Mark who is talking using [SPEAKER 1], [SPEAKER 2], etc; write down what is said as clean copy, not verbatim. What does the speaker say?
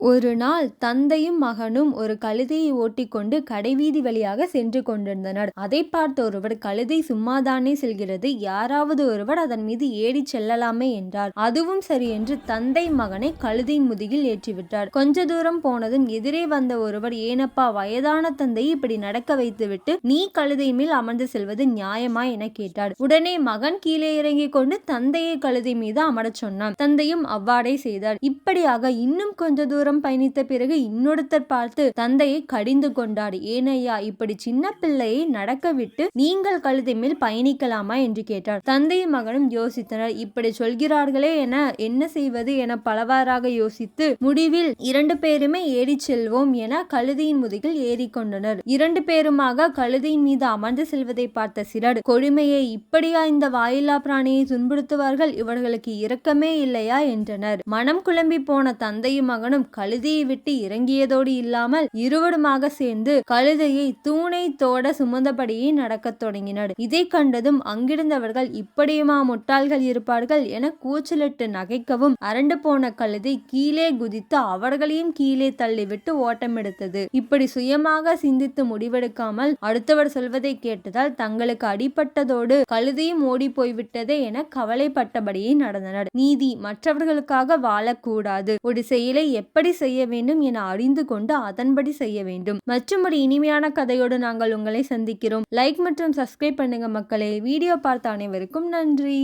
[SPEAKER 1] ஒரு நாள் தந்தையும் மகனும் ஒரு கழுதையை ஓட்டிக்கொண்டு கடைவீதி வழியாக சென்று கொண்டிருந்தனர். அதை பார்த்த ஒருவர், கழுதை சும்மாதானே செல்கிறது, யாராவது ஒருவர் அதன் மீது ஏறிச் செல்லலாமே என்றார். அதுவும் சரி என்று தந்தை மகனை கழுதை முதுகில் ஏற்றிவிட்டார். கொஞ்ச தூரம் போனதும் எதிரே வந்த ஒருவர், ஏனப்பா, வயதான தந்தையை இப்படி நடக்க வைத்துவிட்டு நீ கழுதை மேல் அமர்ந்து செல்வது நியாயமா என கேட்டார். உடனே மகன் கீழே இறங்கிக் கொண்டு தந்தையை கழுதை மீது அமரச் சொன்னான். தந்தையும் அவ்வாறே செய்தார். இப்படியாக இன்னும் கொஞ்ச தூரம் பயணித்த பிறகு இன்னொருத்தர் பார்த்து தந்தையை கடிந்து கொண்டார். ஏனையா, இப்படி சின்ன பிள்ளையை நடக்க விட்டு நீங்கள் கழுதை மேல் பயணிக்கலாமா என்று கேட்டார். தந்தையும் மகனும் யோசித்தனர். இப்படி சொல்கிறார்களே என என்ன செய்வது என பலவாறாக யோசித்து முடிவில் 2 பேருமே ஏறி செல்வோம் என கழுதையின் முதுகில் ஏறிக்கொண்டனர். 2 பேருமாக கழுதையின் மீது அமர்ந்து செல்வதை பார்த்த சிலர், கொடுமையை, இப்படியா இந்த வாயில்லா பிராணியை துன்புறுத்துவார்கள், இவர்களுக்கு இரக்கமே இல்லையா என்றனர். மனம் குழம்பி போன தந்தையும் மகனும் கழுதையை விட்டு இறங்கியதோடு இல்லாமல் இருவருமாக சேர்ந்து கழுதையை தூணை தோட சுமந்தபடியே நடக்கத் தொடங்கினர். இதை கண்டதும் அங்கிருந்தவர்கள், இப்படியுமா முட்டாள்கள் இருப்பார்கள் என கூச்சலிட்டு நகைக்கவும், அரண்டு போன கழுதை கீழே குதித்து அவர்களையும் கீழே தள்ளிவிட்டு ஓட்டமெடுத்தது. இப்படி சுயமாக சிந்தித்து முடிவெடுக்காமல் அடுத்தவர் சொல்வதை கேட்டதால் தங்களுக்கு அடிபட்டதோடு கழுதையும் ஓடி போய்விட்டதே என கவலைப்பட்டபடியே நடந்தனர். நீதி, மற்றவர்களுக்காக வாழக்கூடாது. ஒரு செயலை எப்படி செய்ய வேண்டும் என அறிந்து கொண்டு அதன்படி செய்ய வேண்டும். மற்றும் ஒரு இனிமையான கதையோடு நாங்கள் உங்களை சந்திக்கிறோம். லைக் மற்றும் சப்ஸ்கிரைப் பண்ணுங்க மக்களே. வீடியோ பார்த்த அனைவருக்கும் நன்றி.